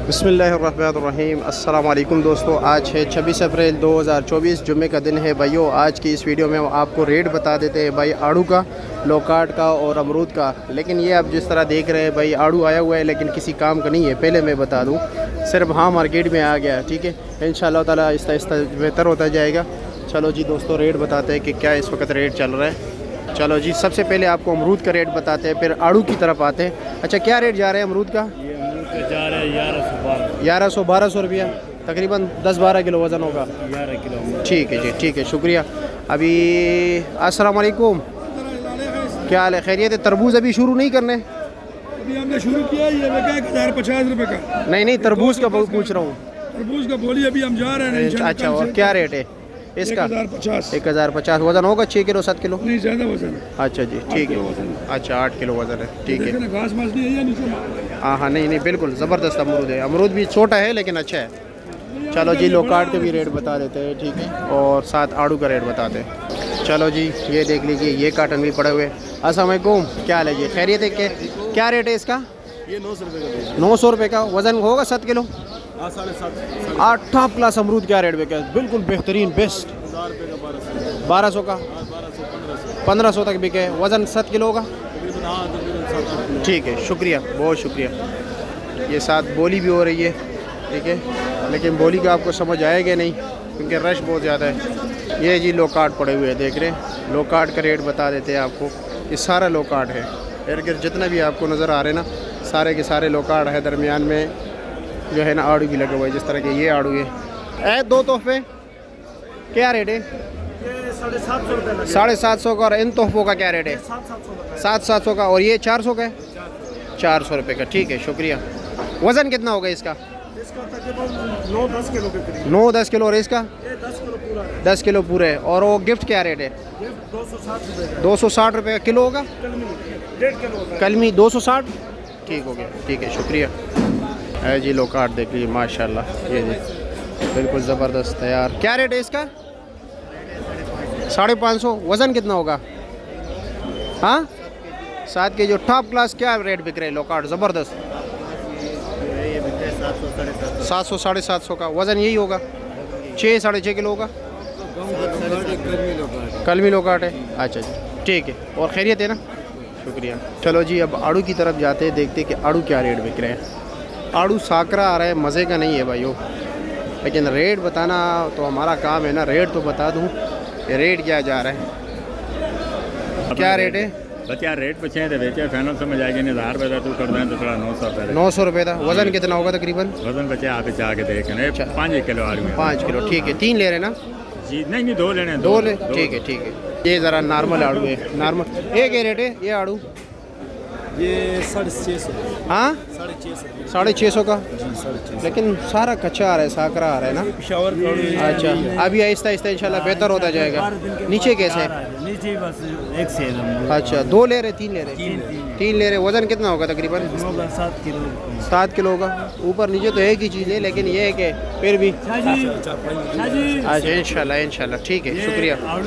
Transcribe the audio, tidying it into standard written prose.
बिस्मिल्लाहिर्रहमानिर्रहीम। अस्सलाम वालेकुम दोस्तों, आज है 26 अप्रैल 2024, जुम्मे का दिन है भाइयों। आज की इस वीडियो में आपको रेट बता देते हैं भाई आड़ू का, लोकाट का और अमरूद का। लेकिन ये आप जिस तरह देख रहे हैं भाई आड़ू आया हुआ है लेकिन किसी काम का नहीं है, पहले मैं बता दूँ, सिर्फ हाँ मार्केट में आ गया। ठीक है, इंशाअल्लाह ताला आहिस्ता आहिस्ता बेहतर होता जाएगा। चलो जी दोस्तों, रेट बताते हैं कि क्या इस वक्त रेट चल रहा है। चलो जी, सबसे पहले आपको अमरूद का रेट बताते हैं, फिर आड़ू की तरफ आते हैं। अच्छा, क्या रेट जा रहे हैं अमरूद का? जा रहा है 1100-1200 रुपया, तकरीबन 10-12 किलो वज़न होगा। 11 किलो। ठीक है जी, ठीक है, शुक्रिया। अभी अस्सलाम वालेकुम, क्या हाल है? खैरियत है? तरबूज अभी शुरू नहीं करने? अभी हमने शुरू किया, ये मैं क्या 1050 रुपये का। नहीं, तरबूज का पूछ रहा हूँ। तरबूज का बोली अभी हम जा रहे हैं। अच्छा, और क्या रेट है इसका? 1050 वज़न होगा 6 किलो 7 किलो? नहीं, ज़्यादा वजन है। अच्छा जी, ठीक है। अच्छा, 8 किलो वज़न है, ठीक है। घास मास नहीं है या नीचे? हाँ, नहीं, बिल्कुल ज़बरदस्त अमरूद है। अमरूद भी छोटा है लेकिन अच्छा है। चलो जी, लोकाट के भी रेट बता देते हैं, ठीक है, और साथ आड़ू का रेट बताते हैं। चलो जी, ये देख लीजिए, ये काटन भी पड़े हुए। अस्सलाम वालेकुम, क्या हाल है जी? खैरियत है? क्या रेट है इसका? ये 900 रुपये का। 900 रुपये का। वज़न होगा 7 किलो? 7.5। 8 टॉप क्लास अमरूद क्या रेट बिका? बिल्कुल बेहतरीन, बेस्ट। 1200 का? 1500 तक बिके। वज़न 7 किलो होगा? ठीक है, शुक्रिया, बहुत शुक्रिया। ये साथ बोली भी हो रही है, ठीक है, लेकिन बोली का आपको समझ आएगा नहीं क्योंकि रश बहुत ज़्यादा है। ये जी लोकाट पड़े हुए हैं, देख रहे हैं। लोकाट का रेट बता देते हैं आपको। ये सारा लोकाट है, इर्द गिर्द जितना भी आपको नज़र आ रहे हैं ना, सारे के सारे लोकाट है। दरमियान में जो है ना आड़ू भी लगे हुए हैं, जिस तरह के ये आड़ू है। 2 तोहफे क्या रेट है? 750 का। और इन तोहफों का क्या रेट है? 700 का। और ये 400 का है? 400 रुपये का, ठीक है, शुक्रिया। वज़न कितना होगा इसका? 9-10 किलो के करीब। 9-10 किलो। और इसका? 10 किलो पूरा है। 10 किलो पूरे है। और वो गिफ्ट क्या रेट है? 260 रुपये का। 260 रुपये का किलो होगा? 1.5 किलो होगा। कलमी 260, ठीक हो गया, ठीक है, शुक्रिया। है जी लोकाट, देख लीजिए माशाल्लाह, ये जी बिल्कुल ज़बरदस्त तैयार। क्या रेट है इसका? 550। वज़न कितना होगा? हाँ, 7 के। जो टॉप क्लास क्या रेट बिक रहे हैं लोकाट? ज़बरदस्त। 700 750 का। वज़न यही होगा 6-6.5 किलो होगा? कलमी लोकाट है। अच्छा जी, ठीक है, और खैरियत है ना? शुक्रिया। चलो जी, अब आड़ू की तरफ जाते हैं, देखते हैं कि आड़ू क्या रेट बिक रहे हैं। आड़ू साकरा आ रहा है, मज़े का नहीं है भाइयों, लेकिन रेट बताना तो हमारा काम है ना। रेट तो बता दूँ, रेट क्या जा रहा है? क्या रेट है? बच्चा रेट पूछे तो बेचे फाइनल समझ आएगी। नहीं 1000 रुपये तू कर दें तो थोड़ा 900 रुपये। 900 रुपये था। वज़न कितना होगा तकरीबन? वजन बच्चे आप चाह के देखें। 5 किलो आलू है। 5 किलो, ठीक है। 3 ले रहे ना? जी नहीं, 2 लेने। 2 ले, ठीक है, ठीक है। ये ज़रा नॉर्मल आड़ू है, नॉर्मल। ये क्या रेट है ये आड़ू? ये 650। हाँ, 650। 650 का। लेकिन सारा कच्चा आ रहा है, साकरा आ रहा है ना? पिशावर। अच्छा, अभी आहिस्ता आहिस्ता इंशाल्लाह बेहतर होता जाएगा। नीचे कैसे है? नीचे बस एक से। अच्छा, 2 ले रहे, 3 ले रहे? 3 ले रहे। वज़न कितना होगा तकरीबन? 7 किलो। 7 किलो होगा। ऊपर नीचे तो एक ही चीज़ है, लेकिन ये है कि फिर भी। अच्छा, इंशाल्लाह, ठीक है, शुक्रिया।